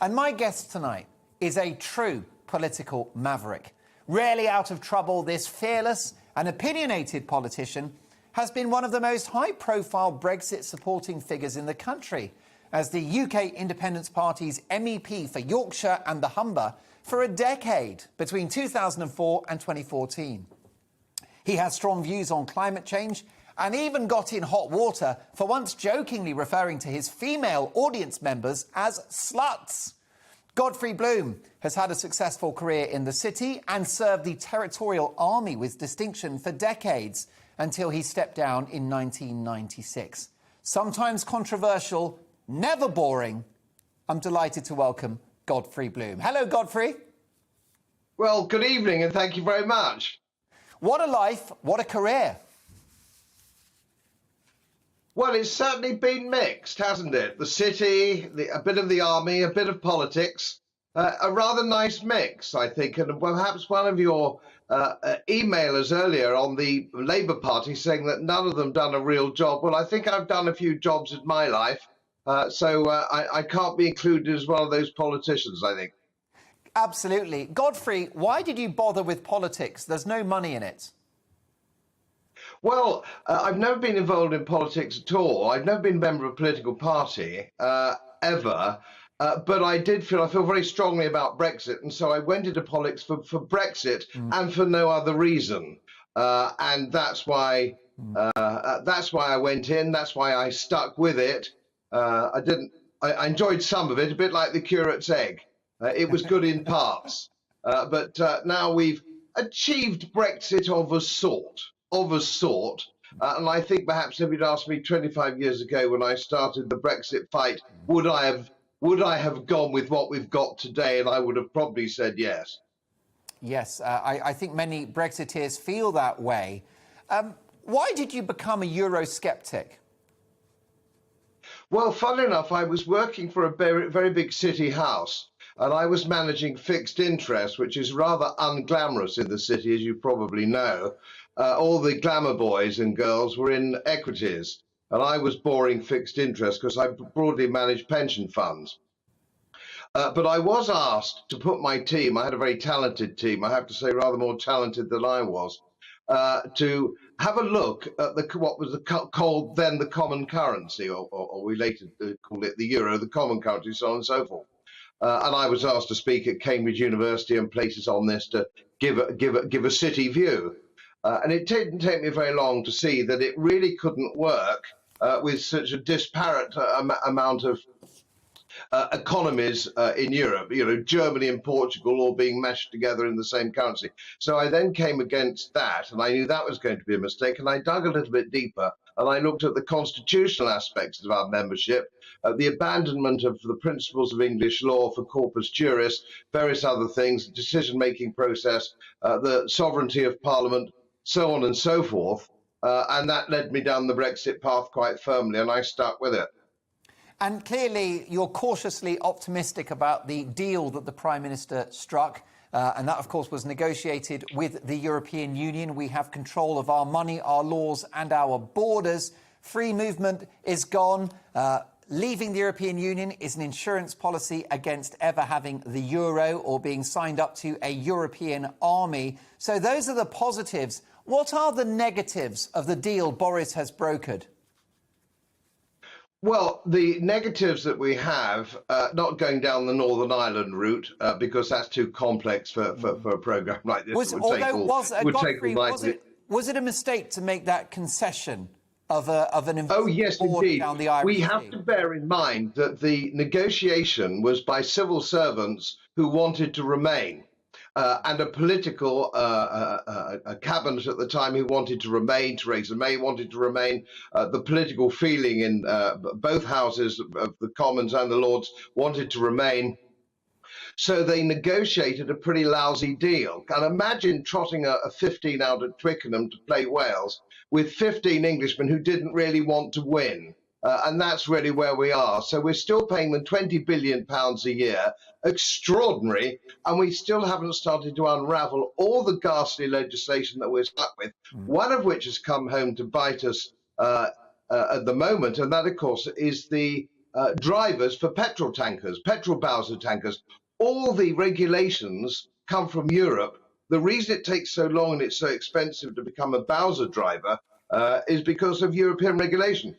And my guest tonight is a true political maverick. Rarely out of trouble, this fearless and opinionated politician has been one of the most high-profile Brexit-supporting figures in the country, as the UK Independence Party's MEP for Yorkshire and the Humber for a decade, between 2004 and 2014. He has strong views on climate change and even got in hot water for once jokingly referring to his female audience members as sluts. Godfrey Bloom has had a successful career in the city and served the Territorial Army with distinction for decades until he stepped down in 1996. Sometimes controversial, never boring. I'm delighted to welcome Godfrey Bloom. Hello, Godfrey. Well, good evening and thank you very much. What a life, what a career. Well, it's certainly been mixed, hasn't it? The city, a bit of the army, a bit of politics, a rather nice mix, I think. And perhaps one of your emailers earlier on the Labour Party saying that none of them done a real job. Well, I think I've done a few jobs in my life, so I can't be included as one of those politicians, I think. Absolutely. Godfrey, why did you bother with politics? There's no money in it. Well, I've never been involved in politics at all. I've never been a member of a political party, ever. But I feel very strongly about Brexit. And so I went into politics for Brexit and for no other reason. And that's why I went in. That's why I stuck with it. I enjoyed some of it, a bit like the curate's egg. It was good in parts. But now we've achieved Brexit of a sort. And I think perhaps if you'd asked me 25 years ago when I started the Brexit fight, would I have gone with what we've got today? And I would have probably said yes. Yes, I think many Brexiteers feel that way. Why did you become a Eurosceptic? Well, fun enough, I was working for a very, very big city house. And I was managing fixed interest, which is rather unglamorous in the city, as you probably know. All the glamour boys and girls were in equities, and I was boring fixed interest because I broadly managed pension funds. But I was asked to put my team, I had a very talented team, I have to say rather more talented than I was, to have a look at what was called then the common currency, or we later called it the euro, the common currency, so on and so forth. And I was asked to speak at Cambridge University and places on this to give a city view. And it didn't take me very long to see that it really couldn't work with such a disparate amount of economies in Europe, you know, Germany and Portugal all being meshed together in the same currency. So I then came against that, and I knew that was going to be a mistake, and I dug a little bit deeper, and I looked at the constitutional aspects of our membership, the abandonment of the principles of English law for corpus juris, various other things, the decision-making process, the sovereignty of Parliament, so on and so forth, and that led me down the Brexit path quite firmly, and I stuck with it. And clearly, you're cautiously optimistic about the deal that the Prime Minister struck, and that, of course, was negotiated with the European Union. We have control of our money, our laws and our borders. Free movement is gone. Leaving the European Union is an insurance policy against ever having the euro or being signed up to a European army. So those are the positives. What are the negatives of the deal Boris has brokered? Well, the negatives that we have, not going down the Northern Ireland route, because that's too complex for a programme like this. Was it a mistake to make that concession of an invisible board down the Irish We have to bear in mind that the negotiation was by civil servants who wanted to remain. And a political a cabinet at the time who wanted to remain. Theresa May wanted to remain. The political feeling in both houses of the Commons and the Lords wanted to remain. So they negotiated a pretty lousy deal. And imagine trotting a 15 out at Twickenham to play Wales with 15 Englishmen who didn't really want to win. And that's really where we are. So we're still paying them £20 billion a year, extraordinary, and we still haven't started to unravel all the ghastly legislation that we're stuck with, one of which has come home to bite us at the moment, and that, of course, is the drivers for petrol tankers, petrol Bowser tankers. All the regulations come from Europe. The reason it takes so long and it's so expensive to become a Bowser driver is because of European regulation.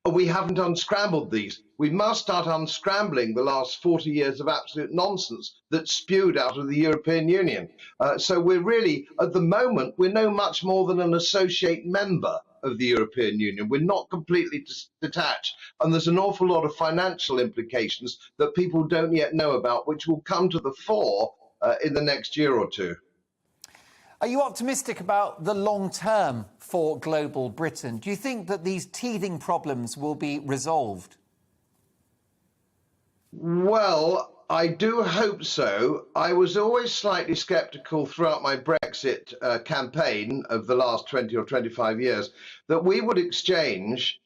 We haven't unscrambled these. We must start unscrambling the last 40 years of absolute nonsense that spewed out of the European Union. So we're really, at the moment, we're no much more than an associate member of the European Union. We're not completely detached. And there's an awful lot of financial implications that people don't yet know about, which will come to the fore in the next year or two. Are you optimistic about the long term for global Britain? Do you think that these teething problems will be resolved? Well, I do hope so. I was always slightly sceptical throughout my Brexit campaign of the last 20 or 25 years that we would exchange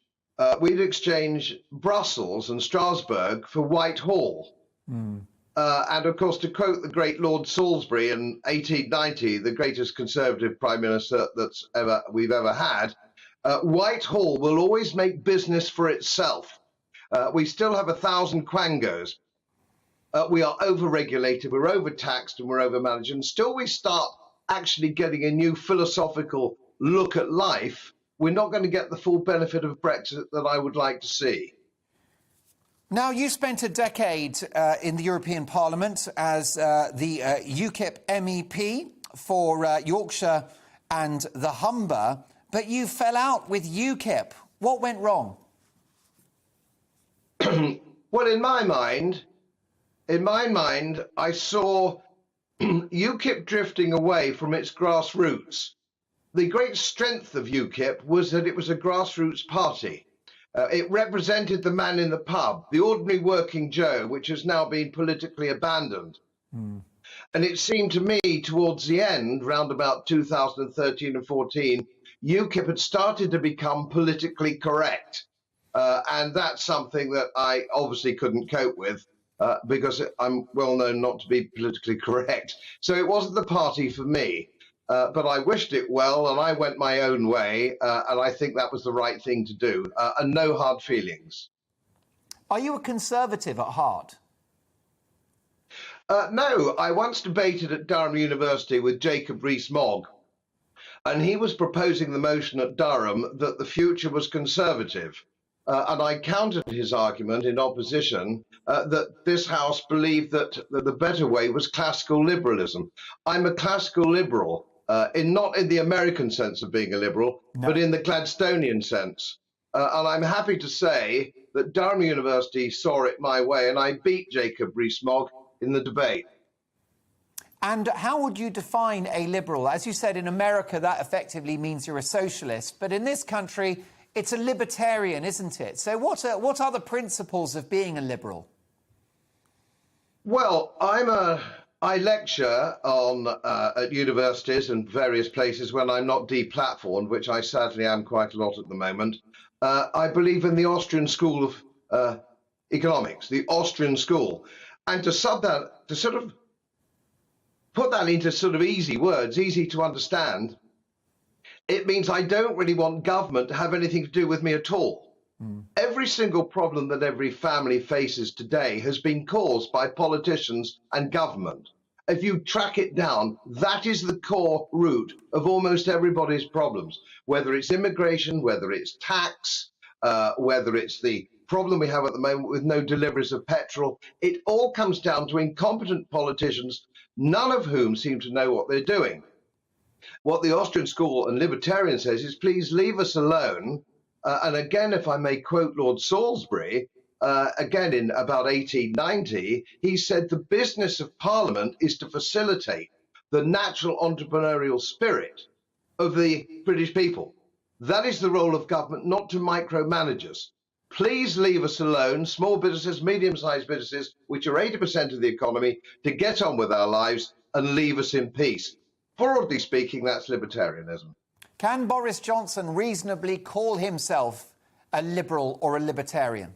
Brussels and Strasbourg for Whitehall. And of course, to quote the great Lord Salisbury in 1890, the greatest Conservative Prime Minister we've ever had, Whitehall will always make business for itself. We still have 1,000 quangos. We are over-regulated, we're overtaxed, and we're over-managed. And still we start actually getting a new philosophical look at life, we're not going to get the full benefit of Brexit that I would like to see. Now, you spent a decade in the European Parliament as the UKIP MEP for Yorkshire and the Humber, but you fell out with UKIP. What went wrong? Well, in my mind, I saw UKIP drifting away from its grassroots. The great strength of UKIP was that it was a grassroots party. It represented the man in the pub, the ordinary working Joe, which has now been politically abandoned. And it seemed to me towards the end, round about 2013 and 14, UKIP had started to become politically correct. And that's something that I obviously couldn't cope with because I'm well known not to be politically correct. So it wasn't the party for me. But I wished it well, and I went my own way, and I think that was the right thing to do, and no hard feelings. Are you a Conservative at heart? No, I once debated at Durham University with Jacob Rees-Mogg, and he was proposing the motion at Durham that the future was Conservative. And I countered his argument in opposition that this House believed that the better way was classical liberalism. I'm a classical liberal. Not in the American sense of being a liberal, but in the Gladstonian sense. And I'm happy to say that Durham University saw it my way, and I beat Jacob Rees-Mogg in the debate. And how would you define a liberal? As you said, in America, that effectively means you're a socialist. But in this country, it's a libertarian, isn't it? So what are the principles of being a liberal? Well, I lecture at universities and various places when I'm not deplatformed, which I sadly am quite a lot at the moment. I believe in the Austrian school of economics, the Austrian school. And to sort of put that into sort of easy words, easy to understand, it means I don't really want government to have anything to do with me at all. Every single problem that every family faces today has been caused by politicians and government. If you track it down, that is the core root of almost everybody's problems, whether it's immigration, whether it's tax, whether it's the problem we have at the moment with no deliveries of petrol. It all comes down to incompetent politicians, none of whom seem to know what they're doing. What the Austrian school and libertarian says is, please leave us alone. And again, if I may quote Lord Salisbury, again in about 1890, he said the business of Parliament is to facilitate the natural entrepreneurial spirit of the British people. That is the role of government, not to micromanage us. Please leave us alone, small businesses, medium-sized businesses, which are 80% of the economy, to get on with our lives and leave us in peace. Broadly speaking, that's libertarianism. Can Boris Johnson reasonably call himself a liberal or a libertarian?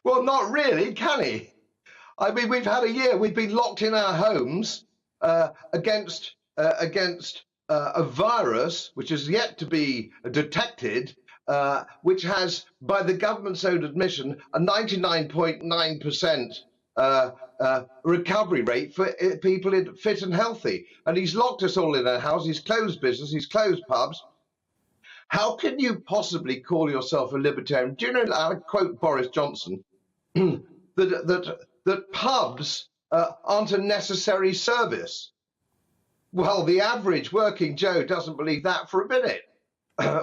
Well, not really, can he? I mean, we've had a year. We've been locked in our homes against a virus which is yet to be detected, which has, by the government's own admission, a 99.9% recovery rate for people fit and healthy. And he's locked us all in our house. He's closed business. He's closed pubs. How can you possibly call yourself a libertarian? Do you know, I'll quote Boris Johnson, that pubs aren't a necessary service? Well, the average working Joe doesn't believe that for a minute.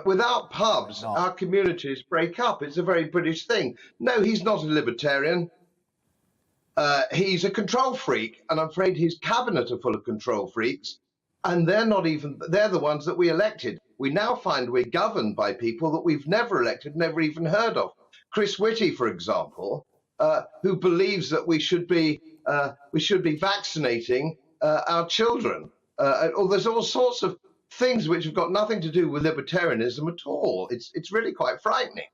Without pubs, our communities break up. It's a very British thing. No, he's not a libertarian. He's a control freak, and I'm afraid his cabinet are full of control freaks, and they're the ones that we elected. We now find we're governed by people that we've never elected, never even heard of. Chris Whitty, for example, who believes that we should be vaccinating our children. Or there's all sorts of things which have got nothing to do with libertarianism at all. It's really quite frightening.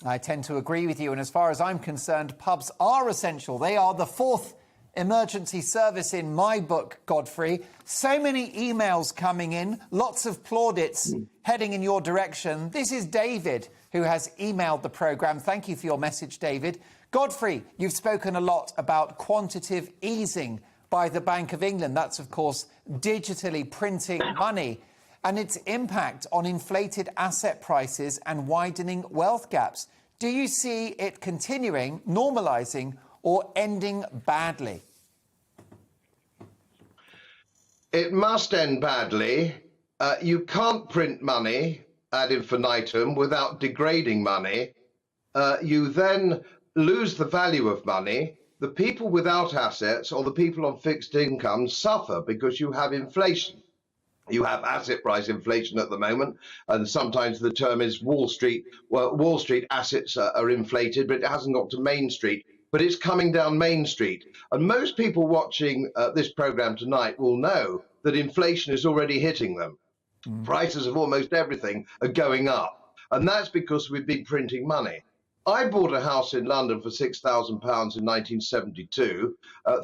I tend to agree with you, and as far as I'm concerned, pubs are essential. They are the fourth emergency service in my book, Godfrey. So many emails coming in, lots of plaudits heading in your direction. This is David, who has emailed the programme. Thank you for your message, David. Godfrey, you've spoken a lot about quantitative easing by the Bank of England. That's, of course, digitally printing money, and its impact on inflated asset prices and widening wealth gaps. Do you see it continuing, normalising, or ending badly? It must end badly. You can't print money ad infinitum without degrading money. You then lose the value of money. The people without assets or the people on fixed incomes suffer because you have inflation. You have asset price inflation at the moment, and sometimes the term is Wall Street. Well, Wall Street assets are inflated, but it hasn't got to Main Street. But it's coming down Main Street. And most people watching this programme tonight will know that inflation is already hitting them. Prices of almost everything are going up. And that's because we've been printing money. I bought a house in London for £6,000 in 1972,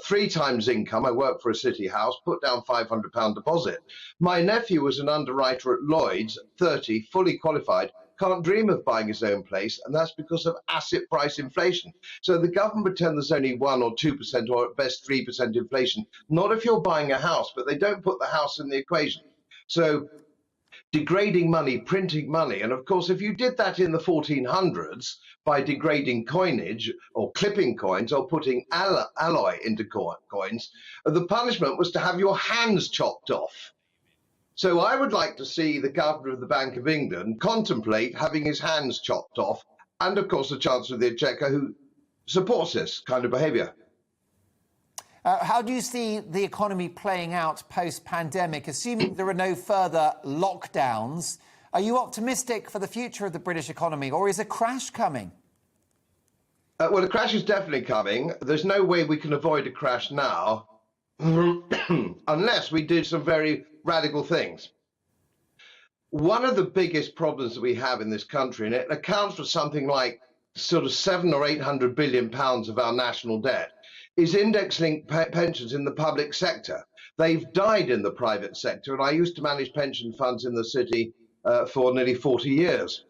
3 times income. I worked for a city house, put down £500 deposit. My nephew was an underwriter at Lloyd's, 30, fully qualified, can't dream of buying his own place, and that's because of asset price inflation. So the government pretend there's only 1 or 2% or at best 3% inflation. Not if you're buying a house, but they don't put the house in the equation. So degrading money, printing money, and of course if you did that in the 1400s by degrading coinage or clipping coins or putting alloy into coins, the punishment was to have your hands chopped off. So I would like to see the governor of the Bank of England contemplate having his hands chopped off, and of course the Chancellor of the Exchequer, who supports this kind of behaviour. How do you see the economy playing out post-pandemic, assuming there are no further lockdowns? Are you optimistic for the future of the British economy, or is a crash coming? Well, a crash is definitely coming. There's no way we can avoid a crash now unless we do some very radical things. One of the biggest problems that we have in this country, and it accounts for something like sort of 700 or 800 billion pounds of our national debt, is index-linked pensions in the public sector. They've died in the private sector, and I used to manage pension funds in the city for nearly 40 years.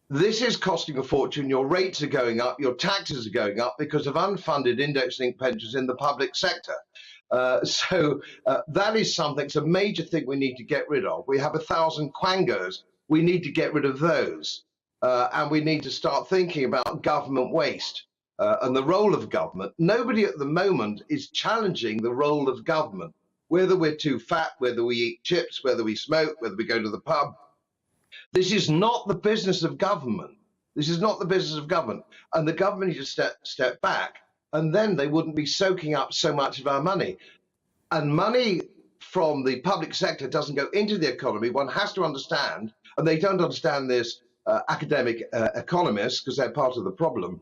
This is costing a fortune. Your rates are going up, your taxes are going up because of unfunded index-linked pensions in the public sector. So that is something, it's a major thing we need to get rid of. We have 1,000 quangos. We need to get rid of those. And we need to start thinking about government waste. And the role of government. Nobody at the moment is challenging the role of government, whether we're too fat, whether we eat chips, whether we smoke, whether we go to the pub. This is not the business of government. This is not the business of government. And the government needs to step back, and then they wouldn't be soaking up so much of our money. And money from the public sector doesn't go into the economy. One has to understand, and they don't understand this, academic economists, because they're part of the problem.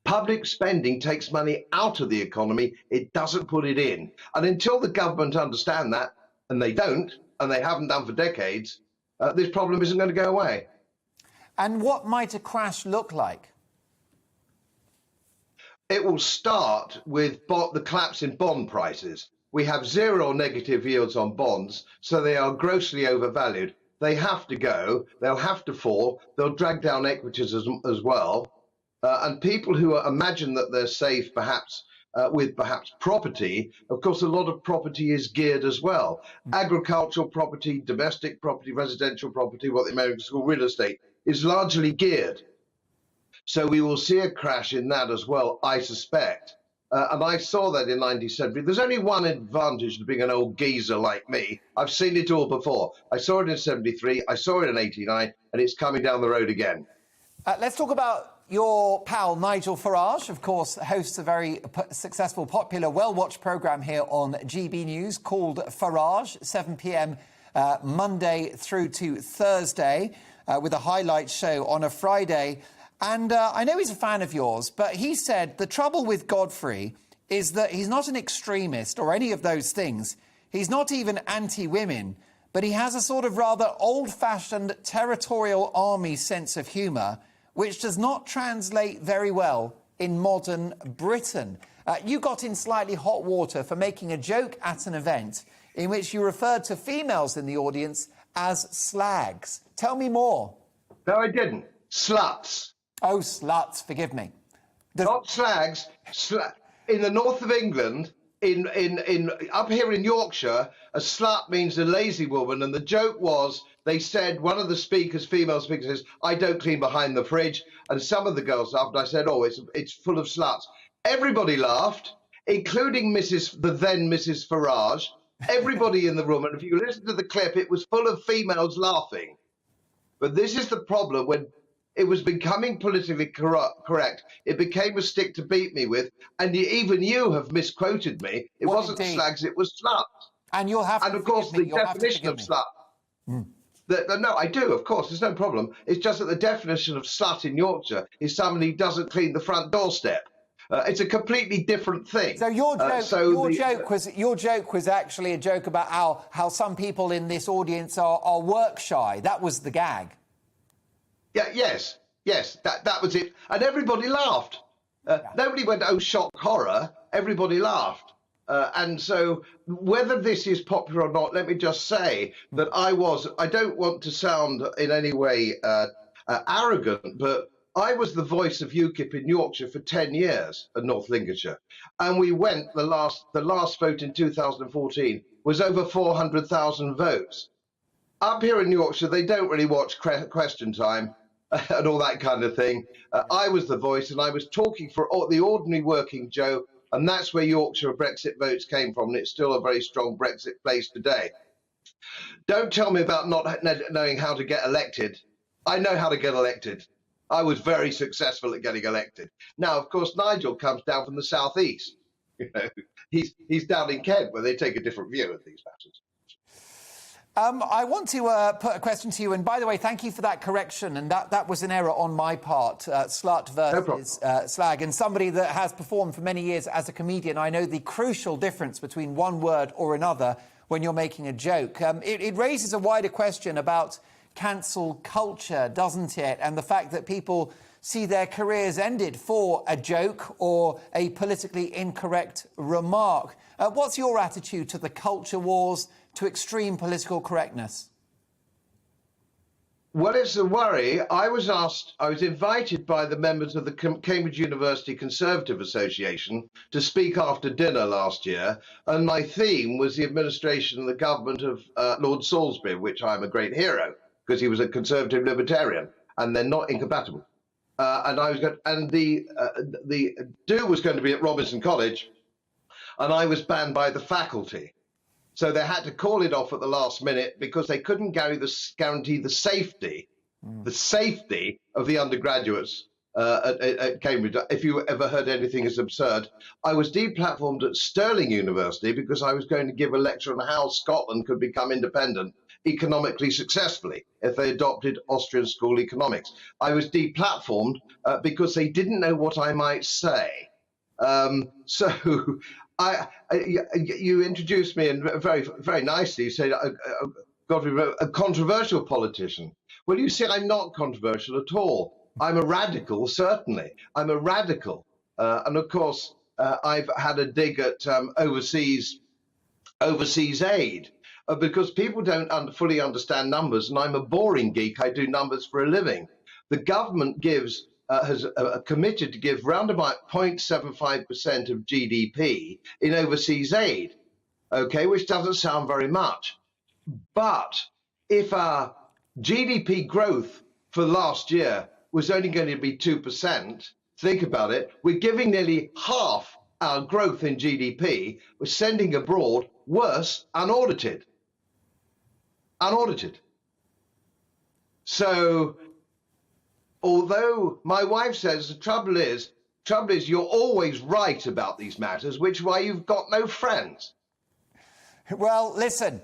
Public spending takes money out of the economy. It doesn't put it in. And until the government understand that, and they don't, and they haven't done for decades, this problem isn't going to go away. And what might a crash look like? It will start with the collapse in bond prices. We have 0 or negative yields on bonds, so they are grossly overvalued. They have to go. They'll have to fall. They'll drag down equities as well. And people who imagine that they're safe, perhaps with perhaps property, of course, a lot of property is geared as well. Agricultural property, domestic property, residential property, what the Americans call real estate, is largely geared. So we will see a crash in that as well, I suspect. And I saw that in 1970. There's only one advantage to being an old geezer like me. I've seen it all before. I saw it in 73, I saw it in 89, and it's coming down the road again. Let's talk about your pal, Nigel Farage, of course, hosts a very successful, popular, well-watched programme here on GB News called Farage, 7 p.m. Monday through to Thursday, with a highlight show on a Friday. And I know he's a fan of yours, but he said the trouble with Godfrey is that he's not an extremist or any of those things. He's not even anti-women, but he has a sort of rather old-fashioned territorial army sense of humour, which does not translate very well in modern Britain. You got in slightly hot water for making a joke at an event in which you referred to females in the audience as slags. Tell me more. No, I didn't. Sluts. Oh, sluts, forgive me. Not slags. In the north of England, up here in Yorkshire, a slut means a lazy woman, and the joke was they said, one of the speakers, female speakers, says, "I don't clean behind the fridge," and some of the girls laughed. I said, "Oh, it's full of sluts." Everybody laughed, including the then Mrs. Farage. Everybody in the room, and if you listen to the clip, it was full of females laughing. But this is the problem when it was becoming politically correct. It became a stick to beat me with, and even you have misquoted me. It wasn't slags, it was sluts. And you'll have to and of course, the definition of slut. No, I do, of course, there's no problem. It's just that the definition of slut in Yorkshire is somebody who doesn't clean the front doorstep. It's a completely different thing. So your joke was actually a joke about how some people in this audience are work shy. That was the gag. Yeah, yes, that was it. And everybody laughed. Nobody went, "Oh, shock, horror." Everybody laughed. And so whether this is popular or not, let me just say that I don't want to sound in any way arrogant, but I was the voice of UKIP in Yorkshire for 10 years at North Lincolnshire. And we went, the last vote in 2014 was over 400,000 votes. Up here in Yorkshire, they don't really watch Question Time and all that kind of thing. I was the voice, and I was talking for the ordinary working Joe, and that's where Yorkshire Brexit votes came from, and it's still a very strong Brexit place today. Don't tell me about not knowing how to get elected. I know how to get elected. I was very successful at getting elected. Now, of course, Nigel comes down from the southeast. You know, he's down in Kent, where they take a different view of these matters. I want to put a question to you, and by the way, thank you for that correction, and that was an error on my part, slut versus slag, and somebody that has performed for many years as a comedian, I know the crucial difference between one word or another when you're making a joke. It raises a wider question about cancel culture, doesn't it, and the fact that people see their careers ended for a joke or a politically incorrect remark. What's your attitude to the culture wars, to extreme political correctness? Well, it's a worry. I was invited by the members of the Cambridge University Conservative Association to speak after dinner last year, and my theme was the administration and the government of Lord Salisbury, which I'm a great hero, because he was a conservative libertarian, and they're not incompatible. The do was going to be at Robinson College, and I was banned by the faculty. So they had to call it off at the last minute because they couldn't guarantee the safety of the undergraduates at Cambridge. If you ever heard anything as absurd, I was deplatformed at Stirling University because I was going to give a lecture on how Scotland could become independent economically successfully if they adopted Austrian school economics. I was deplatformed because they didn't know what I might say. You introduced me and very, very nicely. You said, Godfrey, a controversial politician. Well, you see, I'm not controversial at all. I'm a radical, certainly. I'm a radical. And of course, I've had a dig at overseas aid. because people don't fully understand numbers, and I'm a boring geek. I do numbers for a living. The government has committed to give round about 0.75% of GDP in overseas aid, okay, which doesn't sound very much. But if our GDP growth for last year was only going to be 2%, think about it, we're giving nearly half our growth in GDP, we're sending abroad worse, unaudited. Unaudited. So, although my wife says the trouble is you're always right about these matters, which is why you've got no friends. Well, listen,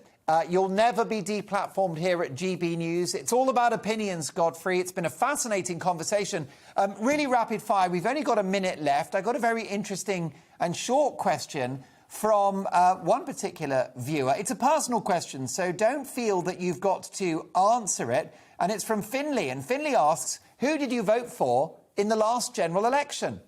you'll never be deplatformed here at GB News. It's all about opinions, Godfrey. It's been a fascinating conversation. Really rapid fire. We've only got a minute left. I got a very interesting and short question from one particular viewer. It's a personal question, so don't feel that you've got to answer it. And it's from Finley. And Finley asks, who did you vote for in the last general election?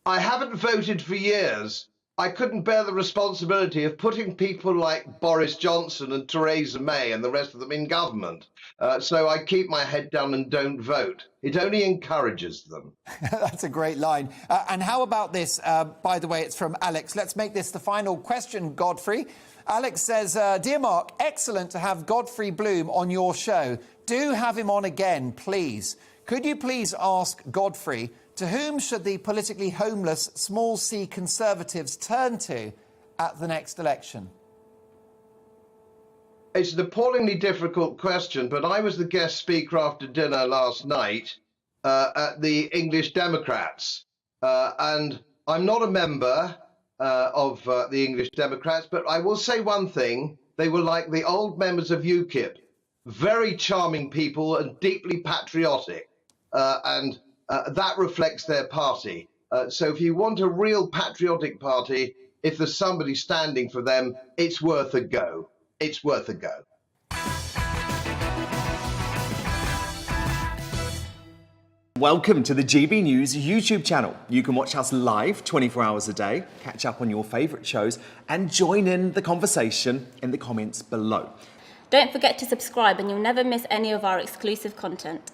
I haven't voted for years. I couldn't bear the responsibility of putting people like Boris Johnson and Theresa May and the rest of them in government. So I keep my head down and don't vote. It only encourages them. That's a great line. And how about this? By the way, it's from Alex. Let's make this the final question, Godfrey. Alex says, Dear Mark, excellent to have Godfrey Bloom on your show. Do have him on again, please. Could you please ask Godfrey, to whom should the politically homeless small c Conservatives turn to at the next election? It's an appallingly difficult question, but I was the guest speaker after dinner last night at the English Democrats. And I'm not a member of the English Democrats, but I will say one thing. They were like the old members of UKIP, very charming people and deeply patriotic. And that reflects their party. So if you want a real patriotic party, if there's somebody standing for them, it's worth a go. It's worth a go. Welcome to the GB News YouTube channel. You can watch us live 24 hours a day, catch up on your favourite shows, and join in the conversation in the comments below. Don't forget to subscribe and you'll never miss any of our exclusive content.